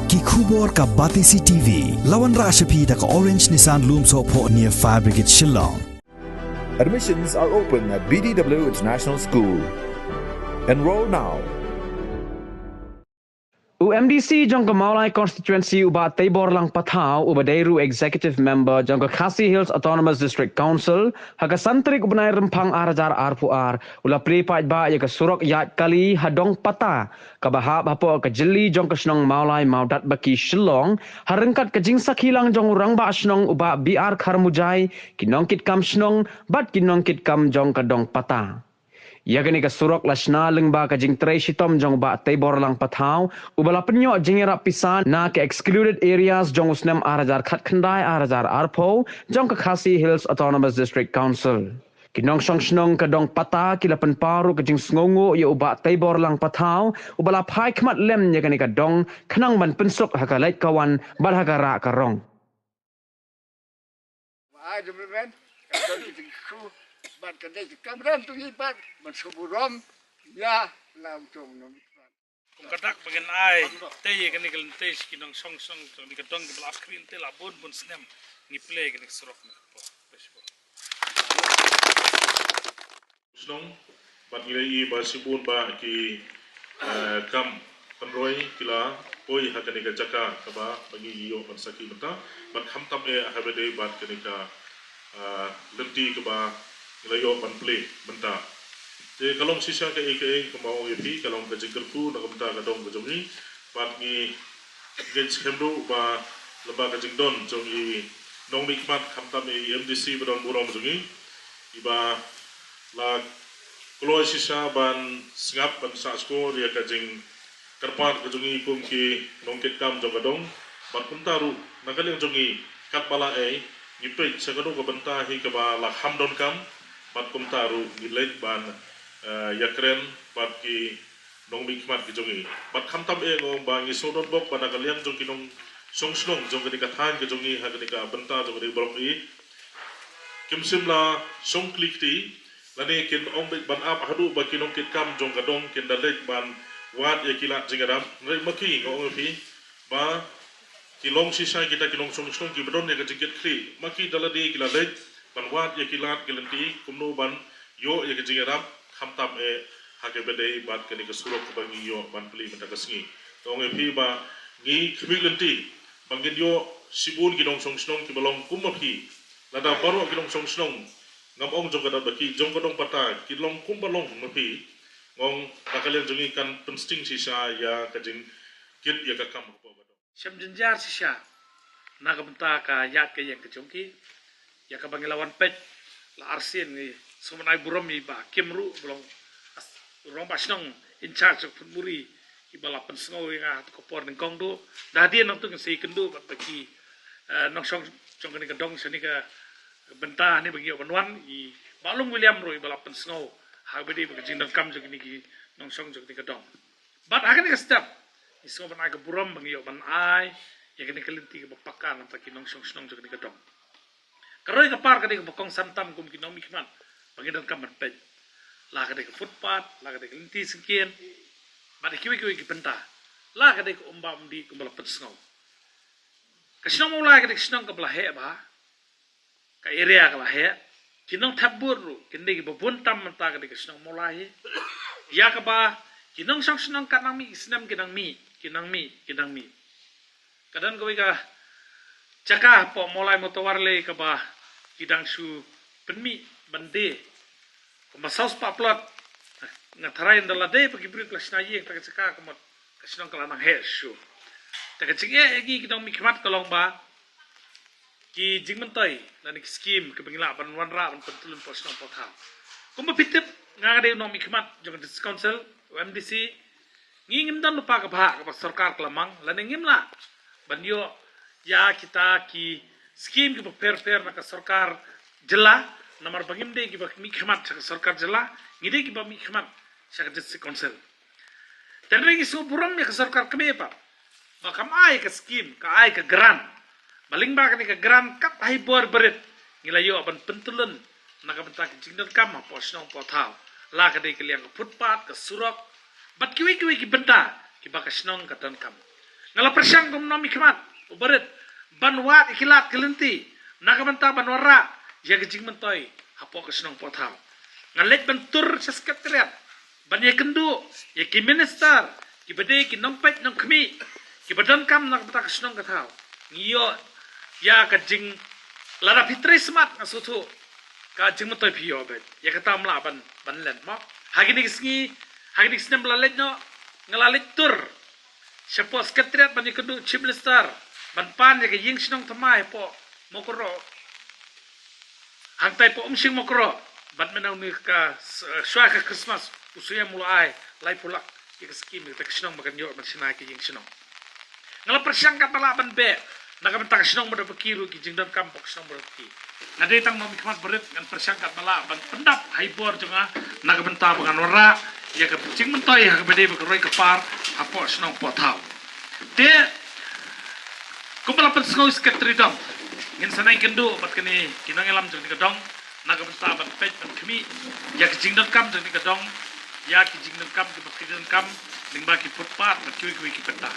ki khubor ka Batisi TV lawan ra shapi da ka Orange Nissan Lumso pho near Fire Brigade Shillong. Admissions are open at BDW International School. Enroll now. UMDC jangka Maulai constituency uba Tabor lang Patau uba Dairu executive member jangka Khasi Hills Autonomous District Council haga santrik ubenai rempang arajar arpuar ula pripaj ba ya ke surok yat kali hadong pata kabahap hapo ke jeli jangka senong Maulai maudat baki Shillong harengkat ke jingsak hilang jong urang ba senong uba BR Kharmujai kinongkit kam senong bat kinongkit kam jangka dong pata. Ya kini ke surok lasna lengba ke jing tray shitom jong ba Tabor lang Patau ubala penyo jingira pisan na ke excluded areas jong usnem arajar khat khandai arajar arpo jong ke Khasi Hills Autonomous District Council. Kinong song snong ke dong pata kilapan paru ke jing sngongo ya uba Tabor lang Patau ubala pai khmat lem ya kini ke dong kenang ban pensuk haka lait kawan bal haka ra karong. Ban kadai kamran tu ibat mensuburom ya langsung nom. Kadak bagian ai teh kan ikan teh kinong song di kadang di belas screen teh labun bun snem ni play kan surok na po. Snong bat nilai basibun ba ki kam penroi kila oi hakanika jaka kaba bagi yo mansaki mata bat hamtam habede bat kanika lenti kaba layo ban play benta te kalong sisa ke kemau yepi kalong ke jingkerku nak benta kadong ke jongi pat ni gens hemru ba leba ke jingdon jongi nong mikmat khamtam MDC badon burom jongi iba la klo sisa ban sngap ban sasko ria ke jing kerpat ke jongi kum ki nong ket kam jong kadong pat kumtaru nakaling jongi kat bala ngipe sakado ke benta hi ke ba la hamdon kam pat kumtaru gilait ban yakren pat ki nong mikmat ki jongi pat khamtam ngong bangi sodon bok ban kalian jong kinong songslong jong ketika than ke jongi ha ketika benta jong di blok i kimsim la song klik ti lani kin ong ban ap hadu ba kinong kit kam jong kadong kin dalek ban wat ya kilat jingaram re maki ngong pi ba kilong sisa kita kinong songslong ki bedon ya ke jikit kli maki daladi kilalek banwat ya kilat gelenti kumno ban yo ya kejingarap khamtam hake bedai bat kani ke surok bangi yo ban peli menta kasngi tong pi ba ngi khmi lenti bangin yo sibun kinong song snong ki balong kumapi lada baro kinong song snong ngam ong jong kada baki jong kadong pata kilong kumbalong mapi ngong nakalian jongi kan pensting sisa ya kajing kit ya kakam ko ba Syam jenjar sisa naga benta ka yak ke yang kejongki ya ka bangilawan pet la arsin ni sumanai buram ni ba kimru belum rong basnong in charge of muri ibala pensngo nga ko por ning kongdo dadi nang tu sei kendo bagi nong song jong ni kadong sani ka benta ni bagi wanwan I balung William ro ibala pensngo ha bedi bagi jindang kam jong ni ki nong song jong ni kadong but akan ni step iso ban aga buram bagi ban ai ya kini kelinti ka bapakan ta ki nong song jong ni kadong Karoi ka par kadai ka bokong santam kum kinong mikman pangidan ka manpej la kadai ka footpath la kadai ka linti singkien ba kiwi ki benta la kadai ka umba umdi kumbala petsngau kasinong mo la kadai kasinong ka blahe ba ka area ka lahe kinong tabur ru kindi ki babuntam menta kadai kasinong mo lahe ya ka ba kinong sang sinong kanang mi isnam kinang mi kadan ko ka Cakap po mulai motowarle ke bah kidang su penmi bande masaus paplot ngatarain dalade pergi beri kelas nayi yang tak cakap kemat kasinong kelanang hesu tak cakap lagi kidang mikmat kalong ba ki jingmentai dan skim ke pengilak banwan ra ban pentulun posno potha kumba pitip ngade no mikmat jong council MDC ngingim dan lupa ke bah ke sarkar kelamang lan ngimla banyo ya kita ki skim ki per nak sarkar jela namar bangimde ki mikmat sarkar jela ngide ki mikmat sak district council dan ringi so buram ya sarkar kebe pa bakam ai ke skim ka ai ke grant baling ba ka grant kat hai bor berit ngilayo ban pentulun nak bentak jingdon kam po snong po thau la ka de ke liang footpath ke surok bat ki benta ki ba ka snong ka tan kam ngala persyang kum nomi kemat ubarit banwat ikilat kelenti nakabanta banwara ya gejing mentoi hapo kesenong pothau ngalet bentur sekretariat ban ye kendu ye ki minister ki bede ki nongpet nong kemi ki badan kam nak bata kesenong kathau ngiyo ya gejing lara fitri smart ngasutu ka jing mentoi pio bet ya kata mla ban len mo hagini snem lalet no ngalalit tur siapa sekretariat ban ye kendu chief minister ban pan ye ke ying sinong thamai po mokoro hangtai po umsing mokoro ban menaw ni ka shwa ka Christmas usuya mulai lai pulak ye ke skim te sinong magan yo ban sinai ke ying sinong ngala persyang ka pala ban be nakabenta sinong mo pakiru ki jingdan kampok sinong mo ki nade tang mo mikmat berit ngan persyang ka pala ban pendap haibor jonga nakabenta bangan ora ye ke jing mentoi ha bede be roi ka par apo sinong pothau te kumpala pensengau sekretariat ngin sanai kendo bat kini kinang elam jeng dong naga benta ban pej ban kemi ya kijing dan kam jeng dong ya kijing dan kam ki bakidang kam ning ba ki footpath bat kui ki peta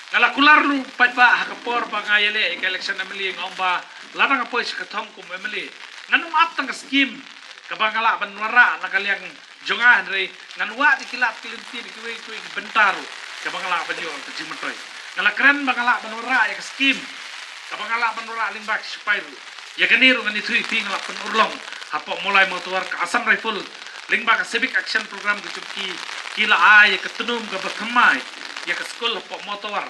ngala kular lu pat ba hakapor ba ngayele ke election ameli ngomba ladang apo is katong kum ameli nganum ap tang skim ka bangala ban wara nakaliang jonga andre nganwa dikilap kilinti ki bentaru ka bangala ban yo kijing mentoi ngala keren bangala ban wara ya skim kabangala banura limbak spairu ya kaniru ngani thui ping la pen urlong hapo mulai motor ka asam rifle limbak civic action program ki kila ay ka tunum ka bakmai ya ka skol hapo motor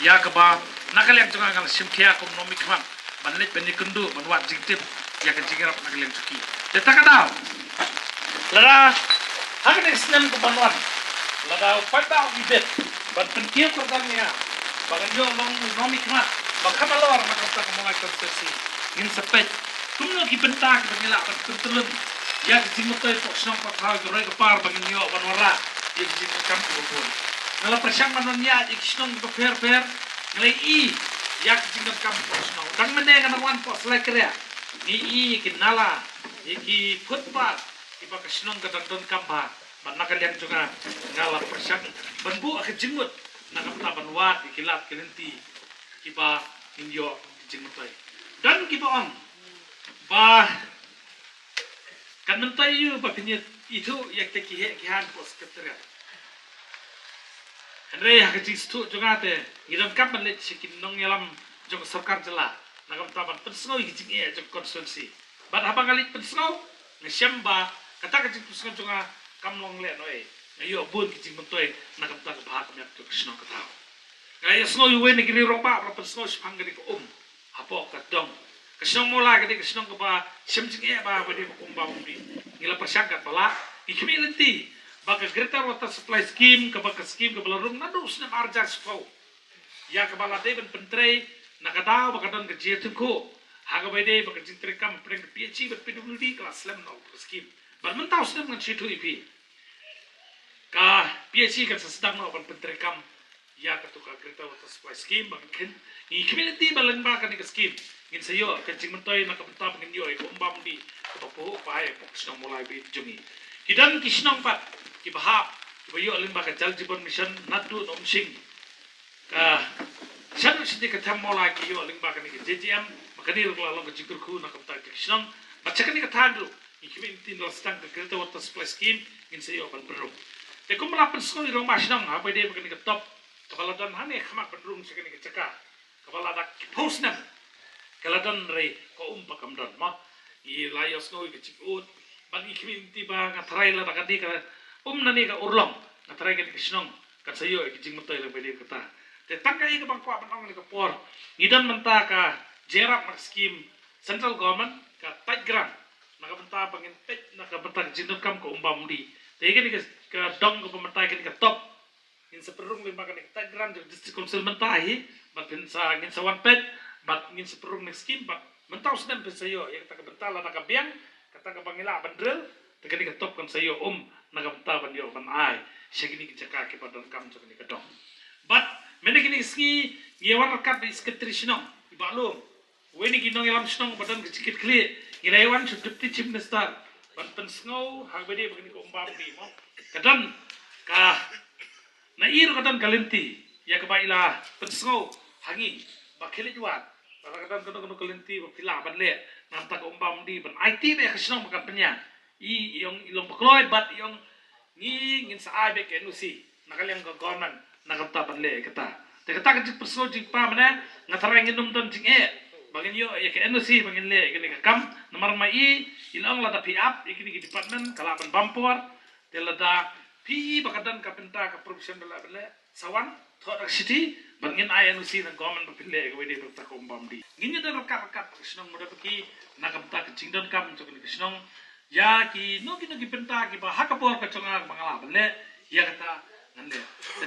ya ka ba nakaliang junga ngal simkia kom nomi kman banlet beni kundu banwat jingtip ya ka jingirap nakaliang cuki deta kadau lara hagane snem ko banwan lara pata ibet ban pentiu ko dalnya baganyo long nomi kman bakamalor makapta ko mga konspirasi ngin sapet kumno ki benta ki bangila kan kuntulun ya jing motoy po snong pathaw ko roi ko par bangyo banwara ya jing kam ko bon ngala persyang manon ya ikisnong ko fair ngalai i ya jing kam po snong dan mene kan wan po selai krea ni i kinala iki footpath ki bakasnong ka don kam ba banakan yang juga ngala persyang banbu ak jingmut nakapta banwat ikilat kelenti kiba inyo jingmutay dan kiba ang ba kanmentay yu ba pinyet itu yak te kihan po sekretariat andre ha jistu jogate ngidam kap malet sikin nong yalam jog sarkar jela nagamta ban pensno gijing e jog konstituensi bat habang galit pensno ngesyam ba kata ka jing pensno jonga kamlong le noe ayo bun gijing mentoy nagamta ka bahak mek jog sno katao kaya snow yuwe ni kini roba rapat snow sepang gadi ko hapo ka dong kasnong mola gadi kasnong ka ba simjing e ba badi ko ba umdi ngila persangkat bala ikimi lenti baka greater water supply scheme ka baka scheme ka balarung nadus na marjar spau ya ka bala de ben pentre nakadaw baka don ka jetum ko haga bade baka jintre kam preng PhD bet PWD kelas lem no scheme bar mentau sedem ngan situ ipi ka PhD ka sedang no ban pentre kam ya katuka greater water supply scheme bangkin ni community balan ba kan ka scheme ngin sayo kan jing mentoy nakabenta ngin yo ko umbam di papo pae po snong mulai bi jungi kidan kisnong pat ki bahap ki bayo lim ba ka jal jibon mission natu nom sing ka sanu sidi ka tham mulai ki yo lim ba kan ki JJM makani ro la ka jikur khu nakabenta kisnong bachakani ka thandu ni community no stang ka greater water supply scheme ngin sayo ban perlu te kum lapan skoi ro masnong ha ba de ba kan ka top kapala dan hane khamak bedrung sekini kecaka kapala dak posnam kaladan re ko pakam dan ma i layos no ikicikut bagi community ba ngatrai la takadi ka nani ka urlong ngatrai ka kisnong ka sayo ikicing metoy la bede kata te takai ka bangkwa banong ni ka por idan menta ka jerap mak scheme central government ka tight grant nakabenta pangin tek nakabenta jindon kam ko umbamdi te ikini ka dong ko pemerintah ikini ka top in seperung lima kan kita grand district council mentahi bat sa ngin sa one pet bat ngin seperung next scheme bat mentau sedem pesayo yang tak bentala nak biang kata ka bangila bandrel tegani ka top kan sayo naga benta ban yo ban ai segini kijaka ke padon kam jogni ka dong bat mene kini ski ngewan kat sekretariat ibalum weni ginong elam snong badan kecikit kli ngiraiwan deputy chief minister ban pensngau hagbede begini ko umbam di mo kadan ka na iro kadan kalenti ya kebaiklah pensau hangi bakile juat kadang kadang kelenti pila ban le nam tak umpam di ban IT be kesnong makan penya yung ilong bakloy bat yung ngin sa ai be kenusi nakaliang government nakapta ban le kata te kata kecik persau jik pa mana ngatarang inum ton jing bangin yo ya kenusi bangin le kini kam nomor mai ilong lada pi up ikini department kalaban bampor telada pi bakadan kapenta ka profesional bele sawan thot city bangin INC ng government bapile ko wedi berta ko bamdi ginya da rakat kisnong moda paki nakapta ka jingdon kam to kisnong ya ki no ki penta ki ba hakapor ka chonga mangala bele ya kata nande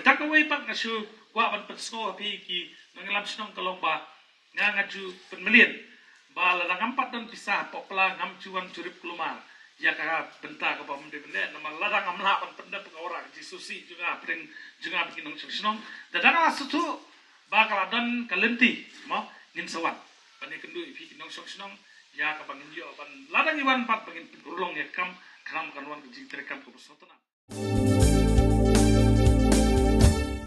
tak away pak nasu kwa ban petsko pi ki nangalam snong kalomba nga ngaju penmelian bala ngampat dan pisah popla ngam cuan curip kelumar ya ka benta ka bam de bele nama ladang amla pan penda pengorang jisusi juga pring juga bikin nong snong dadang asutu bakal dan kalenti mo ngin sawan pani kendu bikin nong snong ya ka bangin yo ban ladang iwan pat bangin urlong ya kam kanam kanwan jing terekam ko sotana